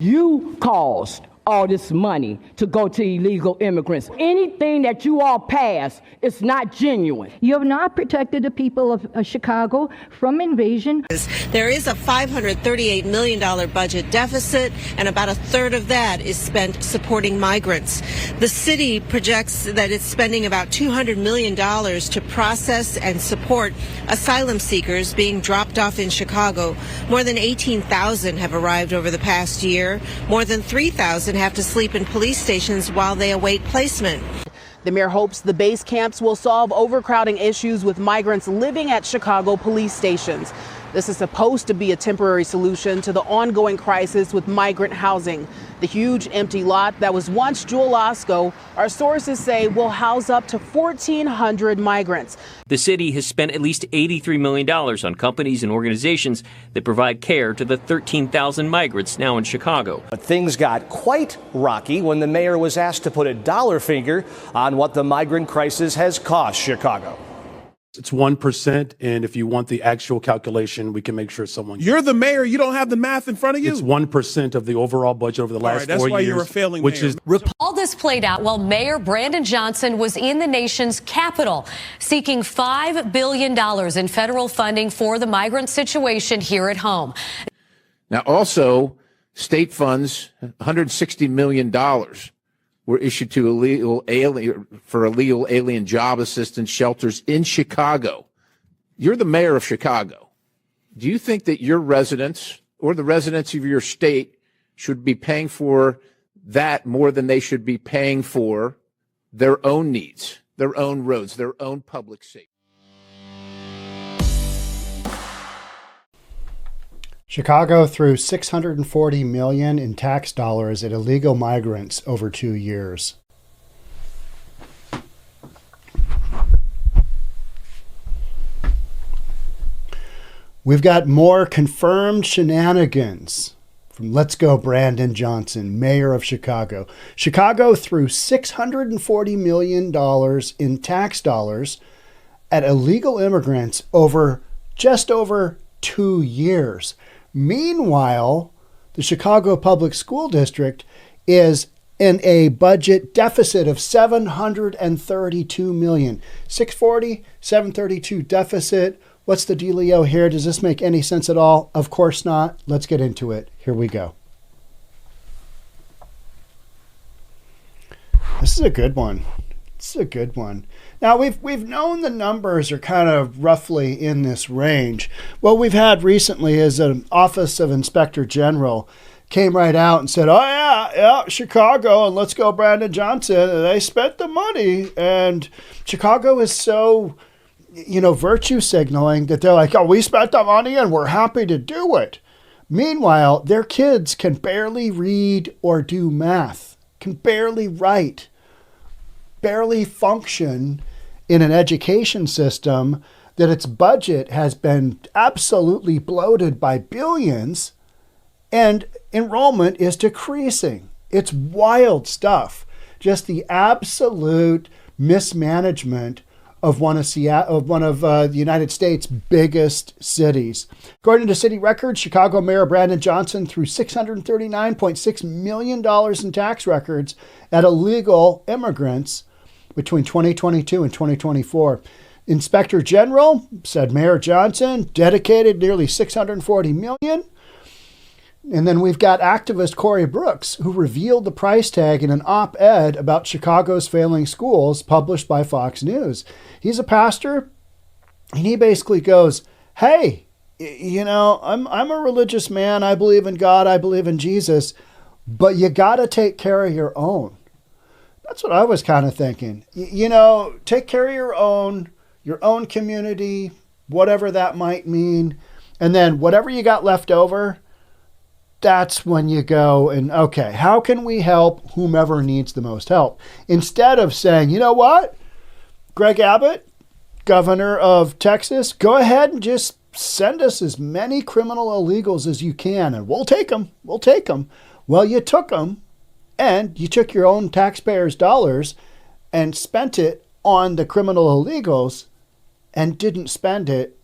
You caused all this money to go to illegal immigrants. Anything that you all pass is not genuine. You have not protected the people of Chicago from invasion. There is a $538 million budget deficit, and about a third of that is spent supporting migrants. The city projects that it's spending about $200 million to process and support asylum seekers being dropped off in Chicago. More than 18,000 have arrived over the past year. More than 3,000 have to sleep in police stations while they await placement. The mayor hopes the base camps will solve overcrowding issues with migrants living at Chicago police stations. This is supposed to be a temporary solution to the ongoing crisis with migrant housing. The huge empty lot that was once Jewel Osco, our sources say, will house up to 1,400 migrants. The city has spent at least $83 million on companies and organizations that provide care to the 13,000 migrants now in Chicago. But things got quite rocky when the mayor was asked to put a dollar figure on what the migrant crisis has cost Chicago. It's 1%, and if you want the actual calculation, we can make sure someone... You're the mayor. You don't have the math in front of you? It's 1% of the overall budget over the last 4 years. That's why you're a failing mayor. All this played out while Mayor Brandon Johnson was in the nation's capital, seeking $5 billion in federal funding for the migrant situation here at home. Now, also, state funds, $160 million. Were issued to illegal alien job assistance shelters in Chicago. You're the mayor of Chicago. Do you think that your residents or the residents of your state should be paying for that more than they should be paying for their own needs, their own roads, their own public safety? Chicago threw $640 million in tax dollars at illegal migrants over 2 years. We've got more confirmed shenanigans from Let's Go Brandon Johnson, mayor of Chicago. Chicago threw $640 million in tax dollars at illegal immigrants just over 2 years. Meanwhile, the Chicago Public School District is in a budget deficit of $732 million. 640, 732 deficit. What's the dealio here? Does this make any sense at all? Of course not. Let's get into it. Here we go. This is a good one. This is a good one. Now, we've known the numbers are kind of roughly in this range. What we've had recently is an Office of Inspector General came right out and said, oh, yeah, Chicago and Let's Go Brandon Johnson, they spent the money. And Chicago is so, virtue signaling that they're like, oh, we spent the money and we're happy to do it. Meanwhile, their kids can barely read or do math, can barely write, barely function in an education system that its budget has been absolutely bloated by billions, and enrollment is decreasing. It's wild stuff. Just the absolute mismanagement of one of the United States' biggest cities. According to city records, Chicago Mayor Brandon Johnson threw $639.6 million in tax records at illegal immigrants between 2022 and 2024. Inspector General said Mayor Johnson dedicated nearly $640 million. And then we've got activist Corey Brooks, who revealed the price tag in an op-ed about Chicago's failing schools published by Fox News. He's a pastor, and he basically goes, hey, I'm a religious man. I believe in God. I believe in Jesus. But you got to take care of your own. That's what I was kind of thinking. Take care of your own community, whatever that might mean. And then whatever you got left over, that's when you go and, okay, how can we help whomever needs the most help? Instead of saying, you know what, Greg Abbott, governor of Texas, go ahead and just send us as many criminal illegals as you can, and we'll take them. We'll take them. Well, you took them. And you took your own taxpayers' dollars and spent it on the criminal illegals and didn't spend it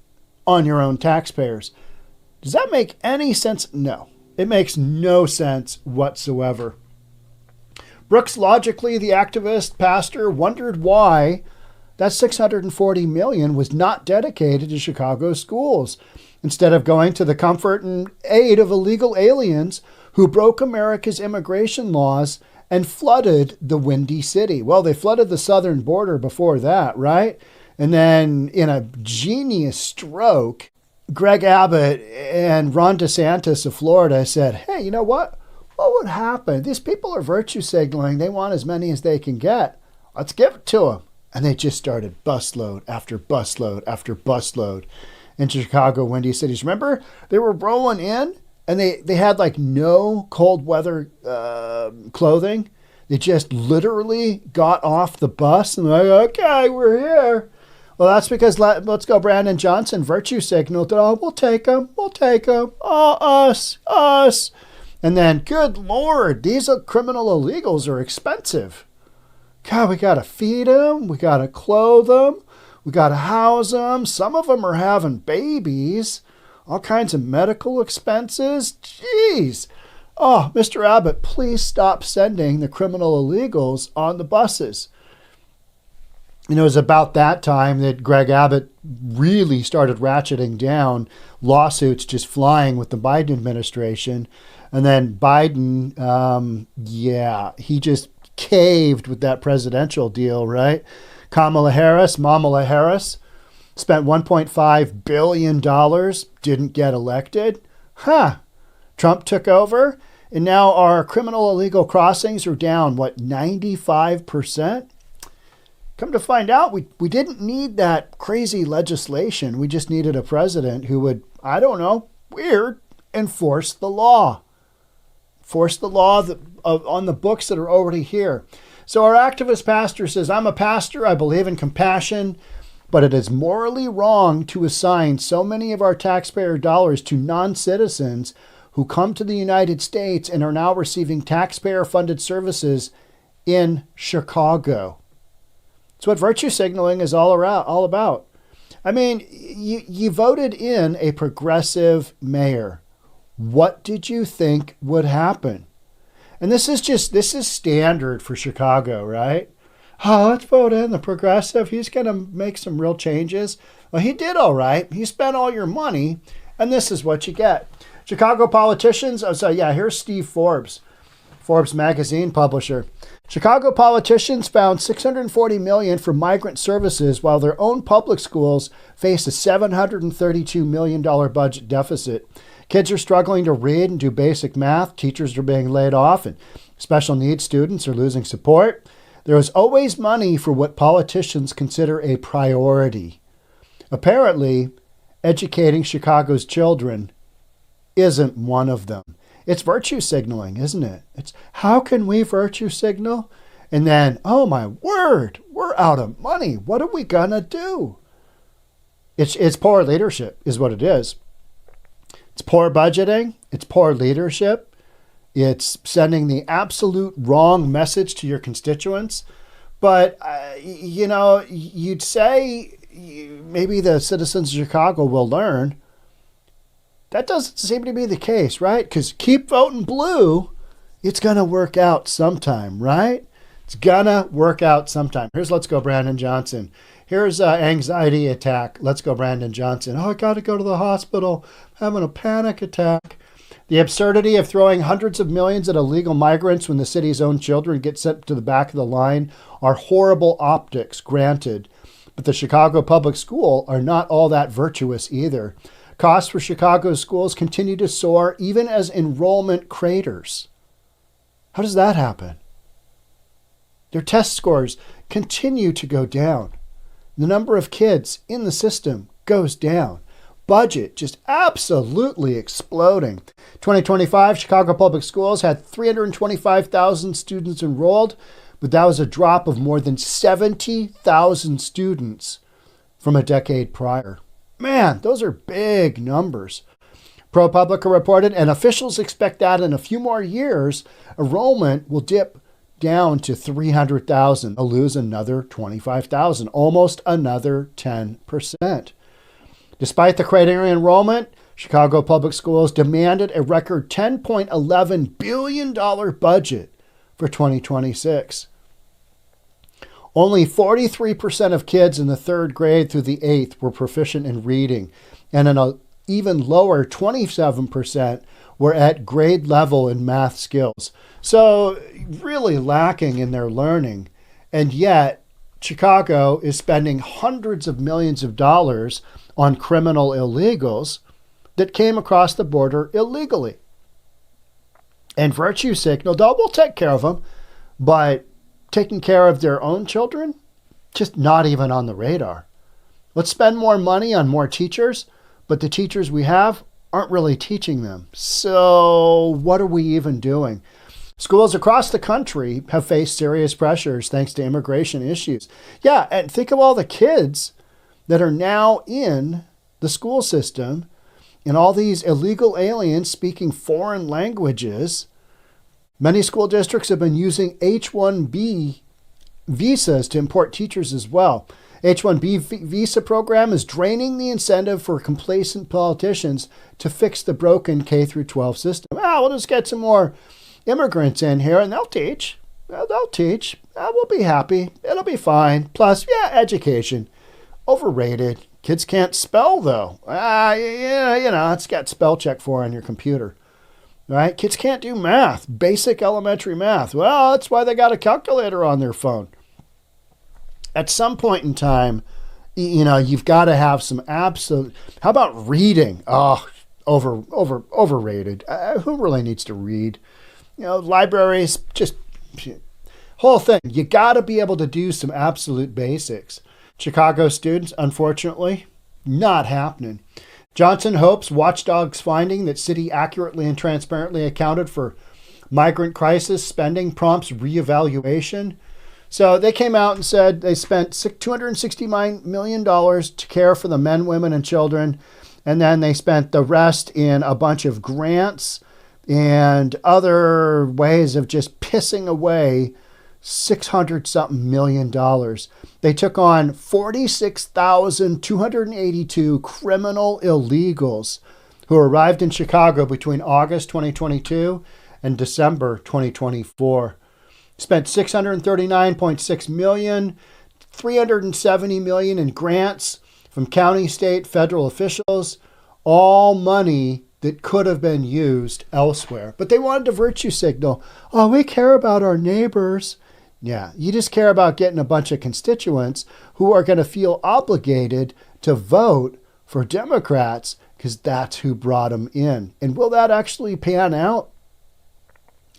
on your own taxpayers. Does that make any sense? No. It makes no sense whatsoever. Brooks, logically, the activist pastor, wondered why that $640 million was not dedicated to Chicago schools, instead of going to the comfort and aid of illegal aliens who broke America's immigration laws and flooded the Windy City. Well, they flooded the southern border before that, right? And then in a genius stroke, Greg Abbott and Ron DeSantis of Florida said, hey, you know what? What would happen? These people are virtue signaling. They want as many as they can get. Let's give it to them. And they just started busload after busload after busload into Chicago, Windy Cities. Remember, they were rolling in and they had like no cold weather clothing. They just literally got off the bus and they're like, okay, we're here. Well, that's because Let's Go Brandon Johnson virtue signaled that, oh, we'll take them. Oh, us. And then, good Lord, these criminal illegals are expensive. God, we got to feed them. We got to clothe them. We got to house them. Some of them are having babies. All kinds of medical expenses. Jeez. Oh, Mr. Abbott, please stop sending the criminal illegals on the buses. You know, it was about that time that Greg Abbott really started ratcheting down lawsuits just flying with the Biden administration. And then Biden, he just caved with that presidential deal, right? Mama Harris, spent $1.5 billion, didn't get elected. Trump took over, and now our criminal illegal crossings are down, 95%? Come to find out, we didn't need that crazy legislation. We just needed a president who would, enforce the law. Force the law on the books that are already here. So our activist pastor says, I'm a pastor, I believe in compassion, but it is morally wrong to assign so many of our taxpayer dollars to non-citizens who come to the United States and are now receiving taxpayer-funded services in Chicago. It's what virtue signaling is all about. I mean, you voted in a progressive mayor. What did you think would happen? And this is standard for Chicago, right? Oh, let's vote in the progressive. He's going to make some real changes. Well, he did all right. He spent all your money, and this is what you get. Chicago politicians, here's Steve Forbes, Forbes magazine publisher. Chicago politicians found $640 million for migrant services while their own public schools face a $732 million budget deficit. Kids are struggling to read and do basic math. Teachers are being laid off, and special needs students are losing support. There is always money for what politicians consider a priority. Apparently, educating Chicago's children isn't one of them. It's virtue signaling, isn't it? It's how can we virtue signal? And then, oh my word, we're out of money. What are we gonna do? It's poor leadership is what it is. It's poor budgeting. It's poor leadership. It's sending the absolute wrong message to your constituents. But, you'd say maybe the citizens of Chicago will learn. That doesn't seem to be the case, right? Because keep voting blue. It's going to work out sometime, right? It's going to work out sometime. Here's Let's Go Brandon Johnson. Here's anxiety attack. Let's Go Brandon Johnson. Oh, I got to go to the hospital. I'm having a panic attack. The absurdity of throwing hundreds of millions at illegal migrants when the city's own children get sent to the back of the line are horrible optics, granted. But the Chicago Public School are not all that virtuous either. Costs for Chicago's schools continue to soar even as enrollment craters. How does that happen? Their test scores continue to go down. The number of kids in the system goes down. Budget just absolutely exploding. 2025, Chicago Public Schools had 325,000 students enrolled, but that was a drop of more than 70,000 students from a decade prior. Man, those are big numbers. ProPublica reported, and officials expect that in a few more years, enrollment will dip down to 300,000. They'll lose another 25,000, almost another 10%. Despite the cratering enrollment, Chicago Public Schools demanded a record $10.11 billion budget for 2026. Only 43% of kids in the 3rd grade through the 8th were proficient in reading, and an even lower 27% were at grade level in math skills. So really lacking in their learning. And yet, Chicago is spending hundreds of millions of dollars on criminal illegals that came across the border illegally. And virtue signaled, oh, we'll take care of them, but taking care of their own children, just not even on the radar. Let's spend more money on more teachers, but the teachers we have aren't really teaching them. So what are we even doing? Schools across the country have faced serious pressures thanks to immigration issues. Yeah, and think of all the kids that are now in the school system and all these illegal aliens speaking foreign languages. Many school districts have been using H-1B visas to import teachers as well. H-1B visa program is draining the incentive for complacent politicians to fix the broken K-12 system. We'll just get some more immigrants in here and they'll teach. They'll teach. We'll be happy. It'll be fine. Plus, education. Overrated. Kids can't spell, though. It's got spell check for on your computer. Right? Kids can't do math. Basic elementary math. Well, that's why they got a calculator on their phone. At some point in time, you've got to have some absolute... How about reading? Oh, overrated. Who really needs to read? Libraries, just whole thing. You got to be able to do some absolute basics. Chicago students, unfortunately, not happening. Johnson hopes watchdogs finding that city accurately and transparently accounted for migrant crisis spending prompts reevaluation. So they came out and said they spent $269 million to care for the men, women, and children. And then they spent the rest in a bunch of grants and other ways of just pissing away $600-something million. They took on 46,282 criminal illegals who arrived in Chicago between August 2022 and December 2024. Spent $639.6 million, $370 million in grants from county, state, federal officials, all money that could have been used elsewhere. But they wanted to virtue signal, oh, we care about our neighbors. Yeah, you just care about getting a bunch of constituents who are going to feel obligated to vote for Democrats because that's who brought them in. And will that actually pan out?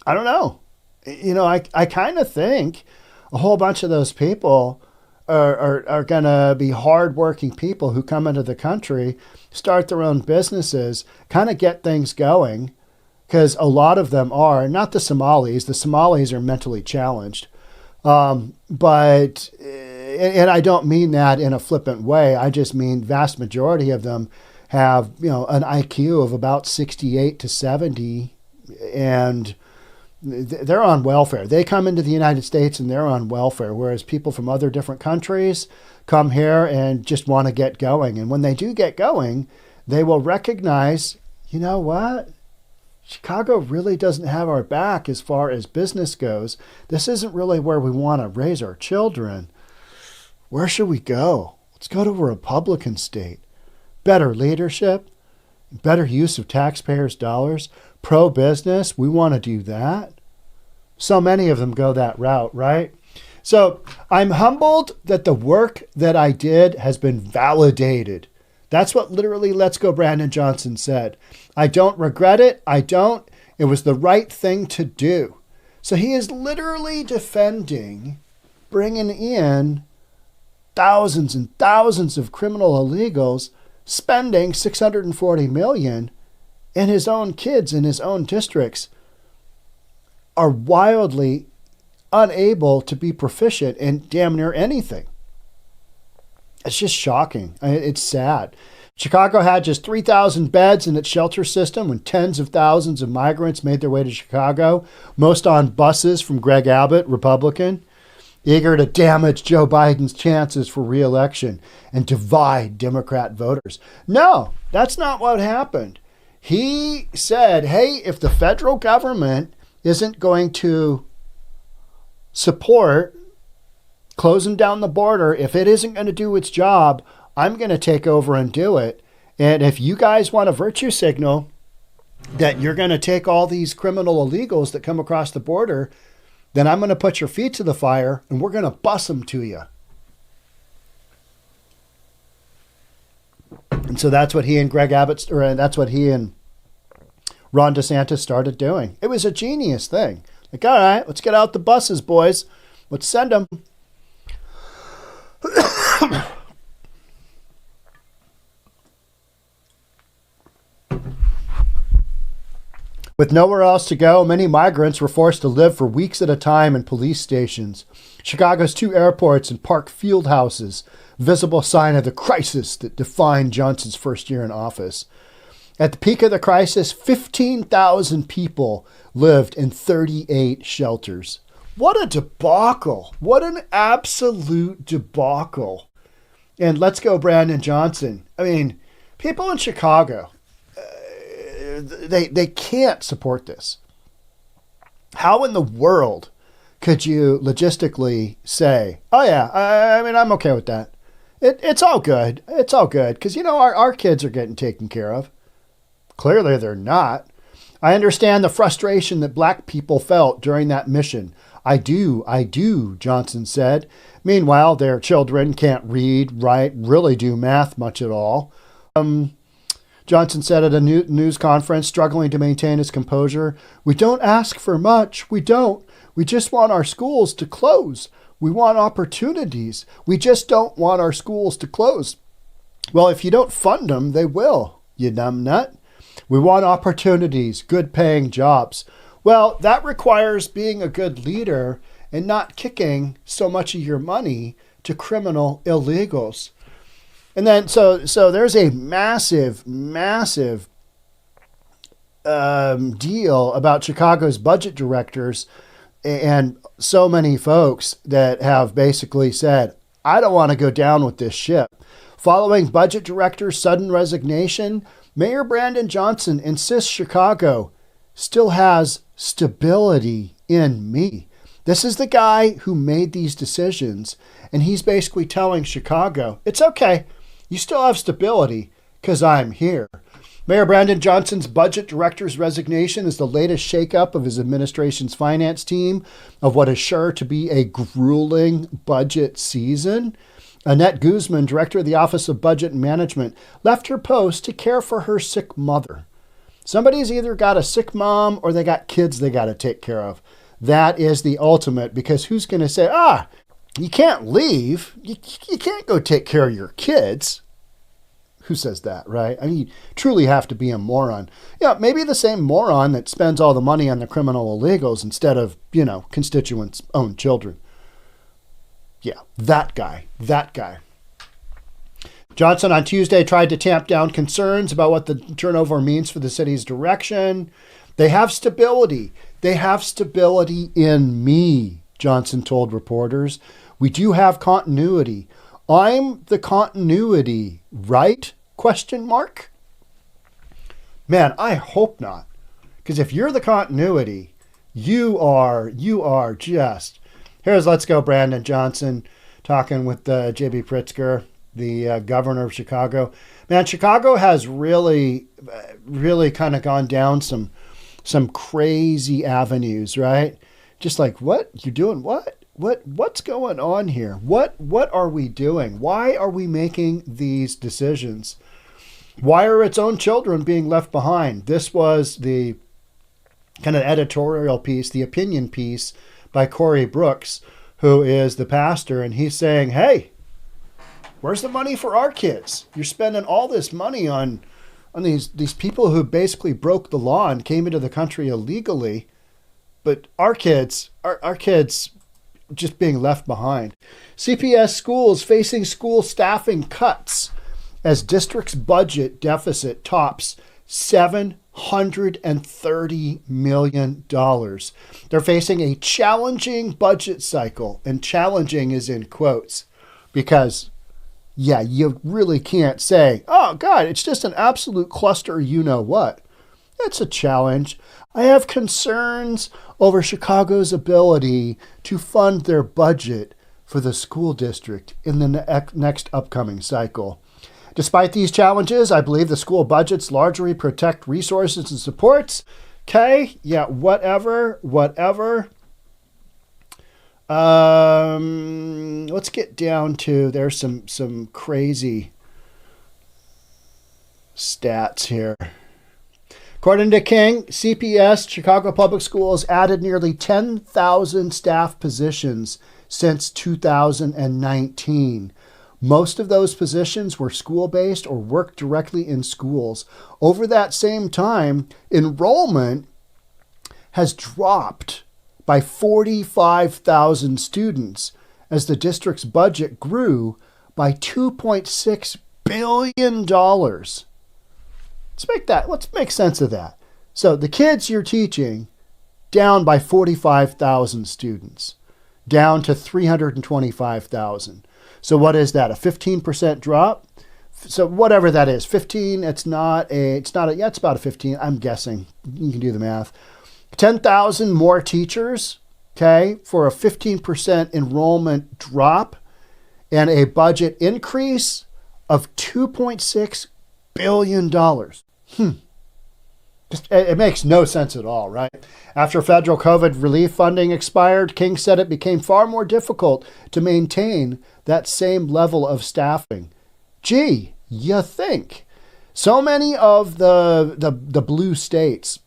I don't know. I kind of think a whole bunch of those people are going to be hardworking people who come into the country, start their own businesses, kind of get things going, because a lot of them are, not the Somalis. The Somalis are mentally challenged. But I don't mean that in a flippant way. I just mean vast majority of them have, an IQ of about 68 to 70, and they're on welfare. They come into the United States and they're on welfare, whereas people from other different countries come here and just want to get going. And when they do get going, they will recognize, you know what? Chicago really doesn't have our back as far as business goes. This isn't really where we want to raise our children. Where should we go? Let's go to a Republican state. Better leadership, better use of taxpayers' dollars, pro-business. We want to do that. So many of them go that route, right? So I'm humbled that the work that I did has been validated. That's what literally Let's Go Brandon Johnson said. I don't regret it. It was the right thing to do. So he is literally defending bringing in thousands and thousands of criminal illegals, spending $640 million, and his own kids in his own districts are wildly unable to be proficient in damn near anything. It's just shocking. It's sad. Chicago had just 3,000 beds in its shelter system when tens of thousands of migrants made their way to Chicago, most on buses from Greg Abbott, Republican. eager to damage Joe Biden's chances for re-election and divide Democrat voters. No, that's not what happened. He said, hey, if the federal government isn't going to support closing down the border, if it isn't going to do its job, I'm going to take over and do it. And if you guys want a virtue signal that you're going to take all these criminal illegals that come across the border, then I'm going to put your feet to the fire and we're going to bus them to you. And so that's what he and Greg Abbott, or that's what he and Ron DeSantis started doing. It was a genius thing. Like, all right, let's get out the buses, boys. Let's send them. With nowhere else to go, many migrants were forced to live for weeks at a time in police stations. Chicago's 2 airports and park field houses, visible sign of the crisis that defined Johnson's first year in office. At the peak of the crisis, 15,000 people lived in 38 shelters. What a debacle. What an absolute debacle. And let's go Brandon Johnson. I mean, people in Chicago, they can't support this. How in the world could you logistically say, oh yeah, I mean, I'm okay with that. It's all good. It's all good. Because, you know, our kids are getting taken care of. Clearly they're not. I understand the frustration that black people felt during that mission. I do, Johnson said. Meanwhile, their children can't read, write, really do math much at all. Johnson said at a news conference, struggling to maintain his composure, "We don't ask for much. We don't. We just want our schools to close. We want opportunities. We just don't want our schools to close." Well, if you don't fund them, they will, you numbnut. We want opportunities, good paying jobs. Well, that requires being a good leader and not kicking so much of your money to criminal illegals. And then, so there's a massive deal about Chicago's budget directors and so many folks that have basically said, I don't want to go down with this ship. Following budget director's sudden resignation, Mayor Brandon Johnson insists Chicago still has stability in me. This is the guy who made these decisions, and he's basically telling Chicago, it's okay. You still have stability because I'm here. Mayor Brandon Johnson's budget director's resignation is the latest shakeup of his administration's finance team of what is sure to be a grueling budget season. Annette Guzman, director of the Office of Budget and Management, left her post to care for her sick mother. Somebody's either got a sick mom or they got kids they got to take care of. That is the ultimate, because who's going to say, you can't leave. You can't go take care of your kids. Who says that, right? I mean, you truly have to be a moron. Yeah, maybe the same moron that spends all the money on the criminal illegals instead of, constituents' own children. Yeah, that guy. Johnson on Tuesday tried to tamp down concerns about what the turnover means for the city's direction. They have stability. They have stability in me, Johnson told reporters. We do have continuity. I'm the continuity, right? ? Man, I hope not. Because if you're the continuity, you are just... Here's Let's Go Brandon Johnson talking with J.B. Pritzker, the governor of Chicago. Man, Chicago has really kind of gone down some crazy avenues, right? Just like, what? You're doing what? What's going on here? What are we doing? Why are we making these decisions? Why are its own children being left behind? This was the kind of editorial piece, the opinion piece by Corey Brooks, who is the pastor, and he's saying, hey, where's the money for our kids? You're spending all this money on these people who basically broke the law and came into the country illegally, but our kids just being left behind. CPS schools facing school staffing cuts as district's budget deficit tops $700 $130 million. They're facing a challenging budget cycle, and challenging is in quotes, because, yeah, you really can't say, oh, God, it's just an absolute cluster, you know what. It's a challenge. I have concerns over Chicago's ability to fund their budget for the school district in the next upcoming cycle. Despite these challenges, I believe the school budgets largely protect resources and supports. Okay, yeah, whatever. Let's get down to, there's some crazy stats here. According to King, CPS, Chicago Public Schools, added nearly 10,000 staff positions since 2019. Most of those positions were school-based or worked directly in schools. Over that same time, enrollment has dropped by 45,000 students as the district's budget grew by $2.6 billion. Let's make sense of that. So the kids you're teaching, down by 45,000 students, down to 325,000. So what is that? A 15% drop? So whatever that is, 15, it's about a 15, I'm guessing. You can do the math. 10,000 more teachers, okay, for a 15% enrollment drop and a budget increase of $2.6 billion. It makes no sense at all, right? After federal COVID relief funding expired, King said it became far more difficult to maintain that same level of staffing. Gee, you think? So many of the blue states'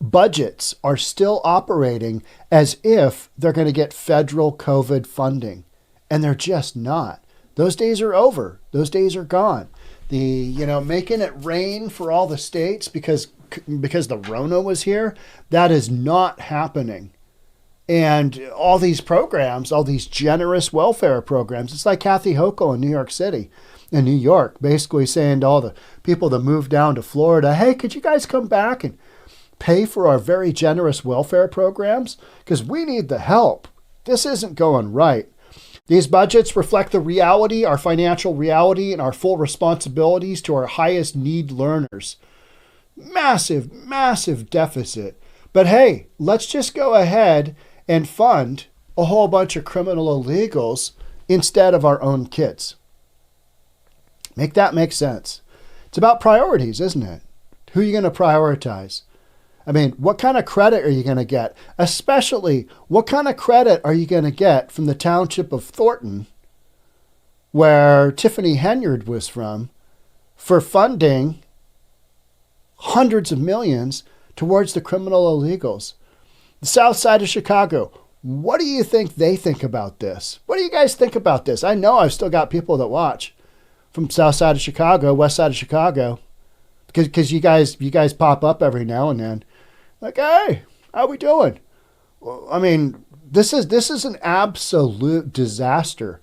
budgets are still operating as if they're going to get federal COVID funding, and they're just not. Those days are over. Those days are gone. Making it rain for all the states because the Rona was here, that is not happening. And all these programs, all these generous welfare programs, it's like Kathy Hochul in New York, basically saying to all the people that moved down to Florida, hey, could you guys come back and pay for our very generous welfare programs? Because we need the help. This isn't going right. These budgets reflect the reality, our financial reality, and our full responsibilities to our highest need learners. Massive, massive deficit. But hey, let's just go ahead and fund a whole bunch of criminal illegals instead of our own kids. Make that make sense. It's about priorities, isn't it? Who are you going to prioritize? I mean, what kind of credit are you going to get? Especially, what kind of credit are you going to get from the township of Thornton, where Tiffany Henyard was from, for funding hundreds of millions towards the criminal illegals? The south side of Chicago, what do you think they think about this? What do you guys think about this? I know I've still got people that watch from south side of Chicago, west side of Chicago, because you guys pop up every now and then. Like, hey, how we doing? Well, I mean, this is an absolute disaster.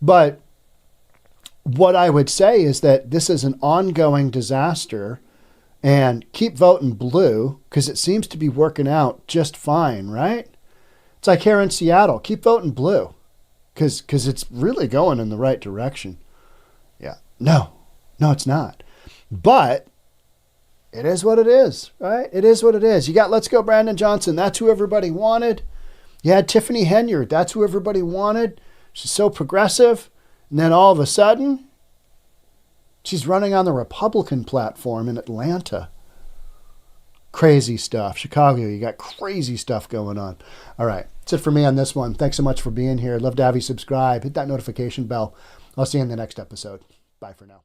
But what I would say is that this is an ongoing disaster, and keep voting blue because it seems to be working out just fine, right? It's like here in Seattle, keep voting blue because it's really going in the right direction. Yeah, no, it's not. But it is what it is, right? It is what it is. You got Let's Go Brandon Johnson. That's who everybody wanted. You had Tiffany Henyard. That's who everybody wanted. She's so progressive. And then all of a sudden, she's running on the Republican platform in Atlanta. Crazy stuff. Chicago, you got crazy stuff going on. All right. That's it for me on this one. Thanks so much for being here. Love to have you subscribe. Hit that notification bell. I'll see you in the next episode. Bye for now.